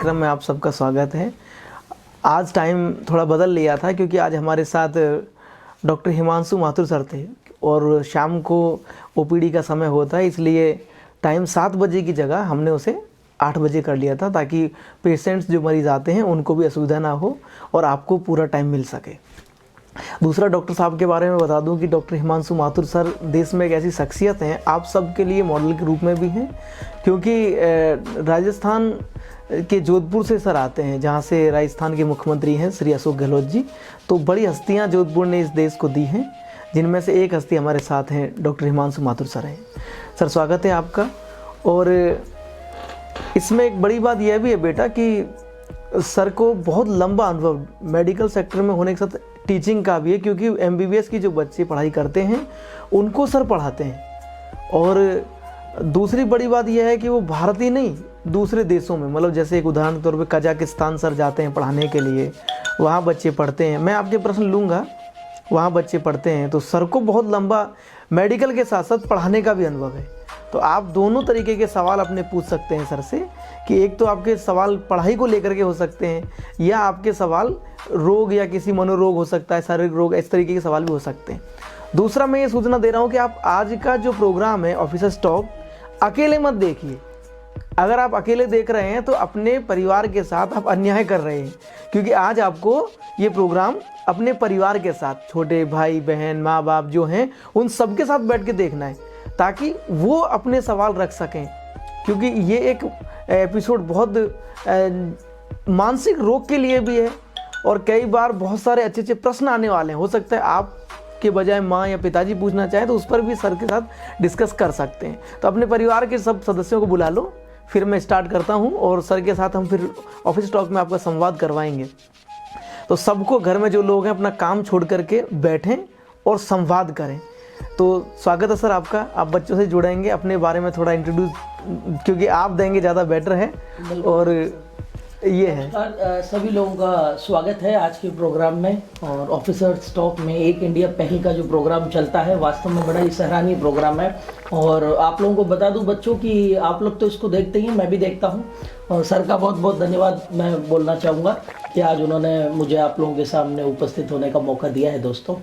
कार्यक्रम में आप सबका स्वागत है। आज टाइम थोड़ा बदल लिया था क्योंकि आज हमारे साथ डॉक्टर हिमांशु माथुर सर थे और शाम को ओपीडी का समय होता है, इसलिए टाइम 7 बजे की जगह हमने उसे 8 बजे कर लिया था ताकि पेशेंट्स जो मरीज़ आते हैं उनको भी असुविधा ना हो और आपको पूरा टाइम मिल सके। दूसरा, डॉक्टर साहब के बारे में बता दूं कि डॉक्टर हिमांशु माथुर सर देश में एक ऐसी शख्सियत हैं, आप सबके लिए मॉडल के रूप में भी हैं, क्योंकि राजस्थान के जोधपुर से सर आते हैं, जहां से राजस्थान के मुख्यमंत्री हैं श्री अशोक गहलोत जी। तो बड़ी हस्तियां जोधपुर ने इस देश को दी हैं, जिनमें से एक हस्ती हमारे साथ हैं, डॉक्टर हिमांशु माथुर सर हैं। सर, स्वागत है आपका। और इसमें एक बड़ी बात यह भी है बेटा कि सर को बहुत लंबा अनुभव मेडिकल सेक्टर में होने के साथ टीचिंग का भी है, क्योंकि एमबीबीएस की जो बच्चे पढ़ाई करते हैं उनको सर पढ़ाते हैं। और दूसरी बड़ी बात यह है कि वो भारत ही नहीं, दूसरे देशों में, मतलब जैसे एक उदाहरण के तौर पे कजाकिस्तान सर जाते हैं पढ़ाने के लिए, वहाँ बच्चे पढ़ते हैं। मैं आपके प्रश्न लूँगा, वहाँ बच्चे पढ़ते हैं। तो सर को बहुत लंबा मेडिकल के साथ साथ पढ़ाने का भी अनुभव है। तो आप दोनों तरीके के सवाल अपने पूछ सकते हैं सर से, कि एक तो आपके सवाल पढ़ाई को लेकर के हो सकते हैं, या आपके सवाल रोग या किसी मनोरोग हो सकता है, शारीरिक रोग, इस तरीके के सवाल भी हो सकते हैं। दूसरा, मैं ये सूचना दे रहा हूँ कि आप आज का जो प्रोग्राम है ऑफिसर्स टॉक, अकेले मत देखिए। अगर आप अकेले देख रहे हैं तो अपने परिवार के साथ आप अन्याय कर रहे हैं, क्योंकि आज आपको ये प्रोग्राम अपने परिवार के साथ, छोटे भाई बहन माँ बाप जो हैं उन सबके साथ बैठ के देखना है, ताकि वो अपने सवाल रख सकें। क्योंकि ये एक एपिसोड बहुत मानसिक रोग के लिए भी है, और कई बार बहुत सारे अच्छे अच्छे प्रश्न आने वाले हैं। हो सकता है आप के बजाय माँ या पिताजी पूछना चाहें तो उस पर भी सर के साथ डिस्कस कर सकते हैं। तो अपने परिवार के सब सदस्यों को बुला लो, फिर मैं स्टार्ट करता हूँ और सर के साथ हम फिर ऑफिस टॉक में आपका संवाद करवाएंगे। तो सबको, घर में जो लोग हैं, अपना काम छोड़ करके बैठें और संवाद करें। तो स्वागत है सर आपका। आप बच्चों से जुड़ेंगे, अपने बारे में थोड़ा इंट्रोड्यूस, क्योंकि आप देंगे ज़्यादा बेटर है। और ये है, सभी लोगों का स्वागत है आज के प्रोग्राम में। और ऑफिसर्स टॉक में एक इंडिया पहल का जो प्रोग्राम चलता है, वास्तव में बड़ा ही सराहनीय प्रोग्राम है। और आप लोगों को बता दूं बच्चों कि आप लोग तो इसको देखते ही, मैं भी देखता हूं। और सर का बहुत बहुत धन्यवाद मैं बोलना चाहूँगा कि आज उन्होंने मुझे आप लोगों के सामने उपस्थित होने का मौका दिया है। दोस्तों,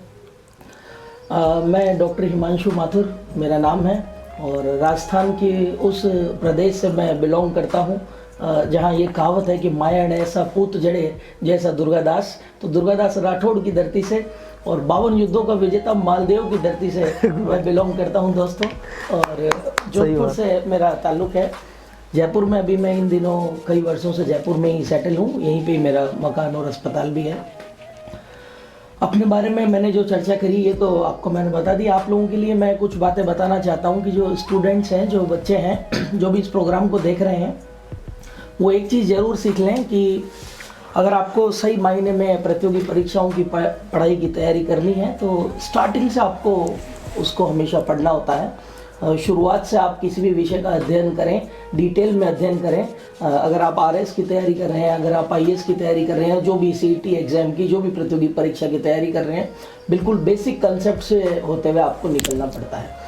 मैं डॉक्टर हिमांशु माथुर मेरा नाम है, और राजस्थान के उस प्रदेश से मैं बिलोंग करता हूँ जहाँ ये कहावत है कि माया ने ऐसा पूत जड़े जैसा दुर्गादास। तो दुर्गादास राठौड़ की धरती से और 52 युद्धों का विजेता मालदेव की धरती से मैं बिलोंग करता हूँ दोस्तों। और जोधपुर से मेरा ताल्लुक़ है। जयपुर में अभी मैं इन दिनों कई वर्षों से जयपुर में ही सेटल हूँ, यहीं पे मेरा मकान और अस्पताल भी है। अपने बारे में मैंने जो चर्चा करी ये तो आपको मैंने बता दी। आप लोगों के लिए मैं कुछ बातें बताना चाहता हूँ कि जो स्टूडेंट्स हैं, जो बच्चे हैं, जो भी इस प्रोग्राम को देख रहे हैं, वो एक चीज़ ज़रूर सीख लें कि अगर आपको सही मायने में प्रतियोगी परीक्षाओं की पढ़ाई की तैयारी करनी है तो स्टार्टिंग से आपको उसको हमेशा पढ़ना होता है। शुरुआत से आप किसी भी विषय का अध्ययन करें, डिटेल में अध्ययन करें। अगर आप आरएस की तैयारी कर रहे हैं, अगर आप आईएएस की तैयारी कर रहे हैं, जो भी सीईटी एग्ज़ाम की, जो भी प्रतियोगी परीक्षा की तैयारी कर रहे हैं, बिल्कुल बेसिक कंसेप्ट से होते हुए आपको निकलना पड़ता है।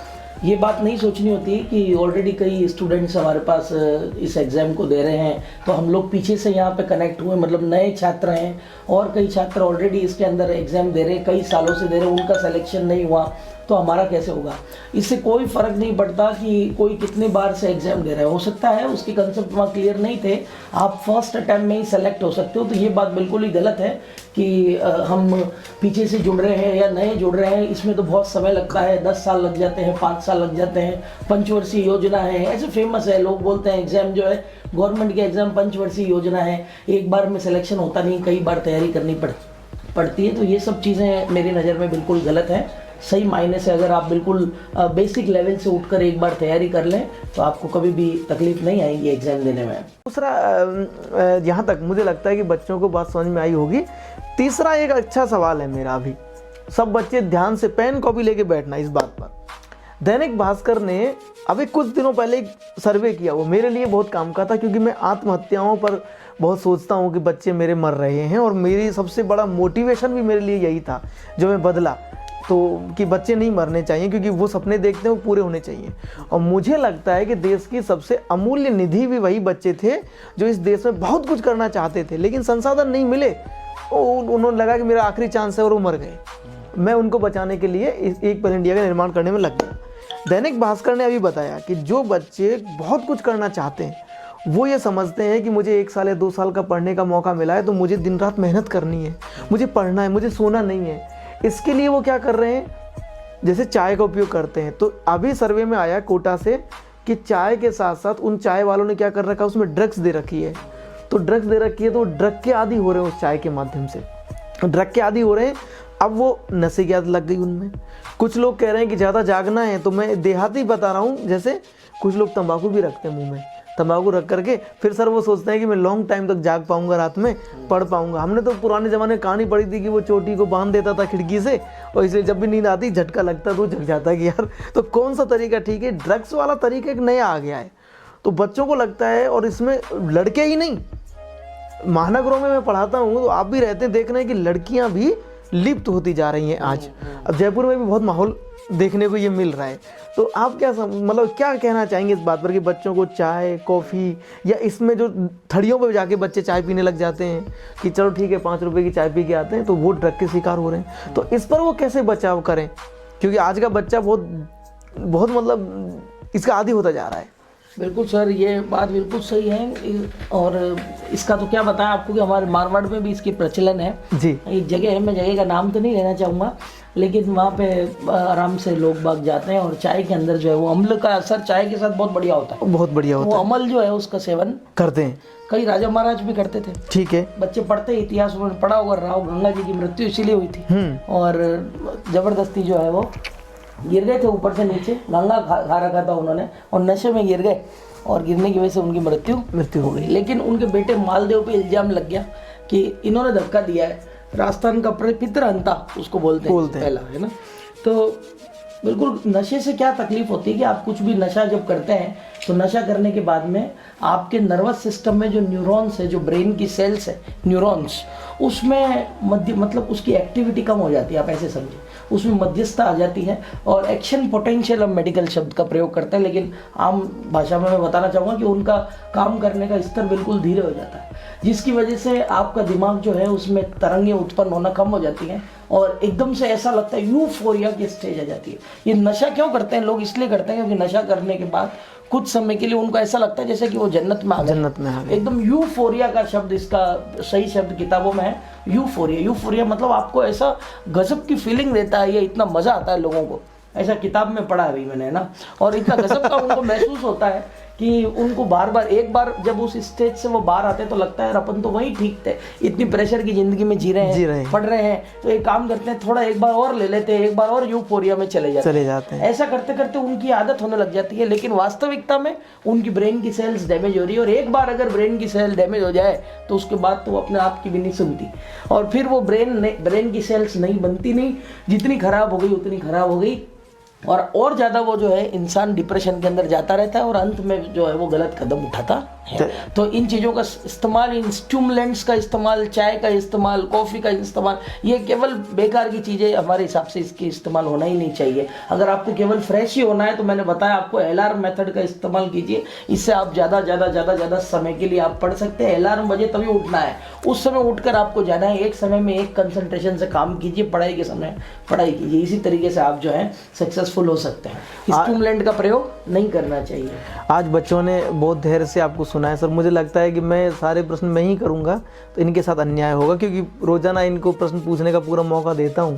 ये बात नहीं सोचनी होती कि ऑलरेडी कई स्टूडेंट्स हमारे पास इस एग्ज़ाम को दे रहे हैं तो हम लोग पीछे से यहाँ पे कनेक्ट हुए, मतलब नए छात्र हैं और कई छात्र ऑलरेडी इसके अंदर एग्ज़ाम दे रहे हैं, कई सालों से दे रहे हैं, उनका सिलेक्शन नहीं हुआ तो हमारा कैसे होगा। इससे कोई फ़र्क नहीं पड़ता कि कोई कितनी बार से एग्ज़ाम दे रहा है। हो सकता है उसके कंसेप्ट वहाँ क्लियर नहीं थे, आप फर्स्ट अटैम्प्ट में ही सेलेक्ट हो सकते हो। तो ये बात बिल्कुल ही गलत है कि हम पीछे से जुड़ रहे हैं या नए जुड़ रहे हैं, इसमें तो बहुत समय लगता है, 10 साल लग जाते हैं, 5 साल लग जाते हैं। पंचवर्षीय योजना है, ऐसे फेमस है, लोग बोलते हैं एग्ज़ाम जो है गवर्नमेंट के एग्ज़ाम पंचवर्षीय योजना है, एक बार में सिलेक्शन होता नहीं, कई बार तैयारी करनी पड़ती है। तो ये सब चीज़ें मेरी नज़र में बिल्कुल गलत है। सही मायने से अगर आप बिल्कुल बेसिक लेवल से उठकर एक बार तैयारी कर लें तो आपको कभी भी तकलीफ नहीं आएगी एग्ज़ाम देने में। दूसरा, यहाँ तक मुझे लगता है कि बच्चों को बात समझ में आई होगी। तीसरा, एक अच्छा सवाल है मेरा, अभी सब बच्चे ध्यान से पेन कॉपी लेके बैठना इस बात पर। दैनिक भास्कर ने अभी कुछ दिनों पहले एक सर्वे किया, वो मेरे लिए बहुत काम का था, क्योंकि मैं आत्महत्याओं पर बहुत सोचता हूँ कि बच्चे मेरे मर रहे हैं, और मेरी सबसे बड़ा मोटिवेशन भी मेरे लिए यही था जो मैं बदला। तो कि बच्चे नहीं मरने चाहिए, क्योंकि वो सपने देखते हैं वो पूरे होने चाहिए। और मुझे लगता है कि देश की सबसे अमूल्य निधि भी वही बच्चे थे जो इस देश में बहुत कुछ करना चाहते थे, लेकिन संसाधन नहीं मिले। उन्होंने लगा कि मेरा आखिरी चांस है और वो मर गए। मैं उनको बचाने के लिए एक पहल इंडिया का निर्माण करने में लग गया। दैनिक भास्कर ने अभी बताया कि जो बच्चे बहुत कुछ करना चाहते हैं वो ये समझते हैं कि मुझे 1 साल या 2 साल का पढ़ने का मौका मिला है तो मुझे दिन रात मेहनत करनी है, मुझे पढ़ना है, मुझे सोना नहीं है। इसके लिए वो क्या कर रहे हैं, जैसे चाय का उपयोग करते हैं। तो अभी सर्वे में आया कोटा से कि चाय के साथ साथ उन चाय वालों ने क्या कर रखा है, उसमें ड्रग्स दे रखी है। तो ड्रग्स दे रखी है तो ड्रग के आदी हो रहे हैं उस चाय के माध्यम से, ड्रग के आदी हो रहे हैं। अब वो नशे की आदत लग गई उनमें। कुछ लोग कह रहे हैं कि ज़्यादा जागना है, तो मैं देहाती बता रहा हूँ, जैसे कुछ लोग तंबाकू भी रखते हैं मुंह में, तंबाकू रख करके फिर सर वो सोचते हैं कि मैं लॉन्ग टाइम तक जाग पाऊंगा, रात में पढ़ पाऊंगा। हमने तो पुराने ज़माने में कहानी पढ़ी थी कि वो चोटी को बांध देता था खिड़की से, और इसलिए जब भी नींद आती झटका लगता तो जग जाता कि यार तो कौन सा तरीका ठीक है। ड्रग्स वाला तरीका एक नया आ गया है, तो बच्चों को लगता है, और इसमें लड़के ही नहीं, महानगरों में मैं पढ़ाता हूँ तो आप भी रहते हैं, देख रहे हैं कि लड़कियाँ भी लिप्त होती जा रही हैं आज। अब जयपुर में भी बहुत माहौल देखने को ये मिल रहा है। तो आप क्या मतलब क्या कहना चाहेंगे इस बात पर कि बच्चों को चाय, कॉफ़ी, या इसमें जो थड़ियों पे जाके बच्चे चाय पीने लग जाते हैं कि चलो ठीक है 5 रुपए की चाय पी के आते हैं, तो वो ड्रग के शिकार हो रहे हैं। तो इस पर वो कैसे बचाव करें, क्योंकि आज का बच्चा बहुत मतलब इसका आदी होता जा रहा है। बिल्कुल सर, ये बात बिल्कुल सही है। और इसका तो क्या बताएं आपको कि हमारे मारवाड़ में भी इसकी प्रचलन है जी। एक जगह है, मैं जगह का नाम तो नहीं लेना चाहूँगा, लेकिन वहाँ पे आराम से लोग बाग जाते हैं और चाय के अंदर जो है वो अम्ल का असर चाय के साथ बहुत बढ़िया होता है। बहुत बढ़िया होता वो है। अमल जो है उसका सेवन करते हैं, कई राजा महाराज भी करते थे। ठीक है। बच्चे पढ़ते इतिहास में पढ़ा होगा, राव गंगा जी की मृत्यु इसीलिए हुई थी, और जबरदस्ती जो है वो गिर गए थे ऊपर से नीचे, गंगा खा रखा था उन्होंने और नशे में गिर गए, और गिरने की वजह से उनकी मृत्यु हो गई। लेकिन उनके बेटे मालदेव पे इल्जाम लग गया कि इन्होंने धक्का दिया है। राजस्थान का पितृहंता उसको बोलते हैं पहला, है ना। तो बिल्कुल नशे से क्या तकलीफ होती है कि आप कुछ भी नशा जब करते हैं तो नशा करने के बाद में आपके नर्वस सिस्टम में जो न्यूरॉन्स है, जो ब्रेन की सेल्स है न्यूरॉन्स, उसमें मतलब उसकी एक्टिविटी कम हो जाती है, आप ऐसे समझिए, उसमें मध्यस्थता आ जाती है और एक्शन पोटेंशियल, हम मेडिकल शब्द का प्रयोग करते हैं, लेकिन आम भाषा में मैं बताना चाहूँगा कि उनका काम करने का स्तर बिल्कुल धीरे हो जाता है, जिसकी वजह से आपका दिमाग जो है उसमें तरंगें उत्पन्न होना कम हो जाती हैं और एकदम से ऐसा लगता है यूफोरिया की स्टेज आ जाती है। ये नशा क्यों करते हैं लोग? इसलिए करते हैं क्योंकि नशा करने के बाद कुछ समय के लिए उनको ऐसा लगता है जैसे कि वो जन्नत में आ गए। एकदम यूफोरिया का शब्द, इसका सही शब्द किताबों में है यूफोरिया। यूफोरिया मतलब आपको ऐसा गजब की फीलिंग देता है, ये इतना मजा आता है लोगों को, ऐसा किताब में पढ़ा है अभी मैंने, है ना। और इतना गजब का उनको महसूस होता है कि उनको बार बार, एक बार जब उस स्टेज से वो बाहर आते हैं तो लगता है अपन तो वही ठीक थे, इतनी प्रेशर की जिंदगी में जी रहे हैं, पढ़ रहे हैं, तो एक काम करते हैं थोड़ा एक बार और ले लेते हैं, एक बार और यूफोरिया में चले जाते हैं। ऐसा करते करते उनकी आदत होने लग जाती है, लेकिन वास्तविकता में उनकी ब्रेन की सेल्स डैमेज हो रही है, और एक बार अगर ब्रेन की सेल डैमेज हो जाए तो उसके बाद तो अपने आप की भी नहीं सुनती, और फिर वो ब्रेन की सेल्स नहीं बनती, नहीं, जितनी खराब हो गई उतनी खराब हो गई, और ज़्यादा वो जो है इंसान डिप्रेशन के अंदर जाता रहता है और अंत में जो है वो गलत कदम उठाता है। तो इन चीज़ों का इस्तेमाल, इन स्टिमुलेंट्स का इस्तेमाल, चाय का इस्तेमाल, कॉफ़ी का इस्तेमाल, ये केवल बेकार की चीज़ें, हमारे हिसाब से इसकी इस्तेमाल होना ही नहीं चाहिए। अगर आपको केवल फ्रेश ही होना है तो मैंने बताया आपको अलार्म मेथड का इस्तेमाल कीजिए, इससे आप ज़्यादा समय के लिए आप पढ़ सकते हैं। अलार्म बजे तभी उठना है, उस समय उठकर आपको जाना है, एक समय में एक कंसंट्रेशन से काम कीजिए, पढ़ाई के समय पढ़ाई कीजिए, इसी तरीके से आप जो है सक्सेसफुल हो सकते हैं। स्टिमुलेंट का प्रयोग नहीं करना चाहिए। आज बच्चों ने बहुत धैर्य से आपको सुना है सर, मुझे लगता है कि मैं सारे प्रश्न मैं ही करूंगा तो इनके साथ अन्याय होगा, क्योंकि रोजाना इनको प्रश्न पूछने का पूरा मौका देता हूं।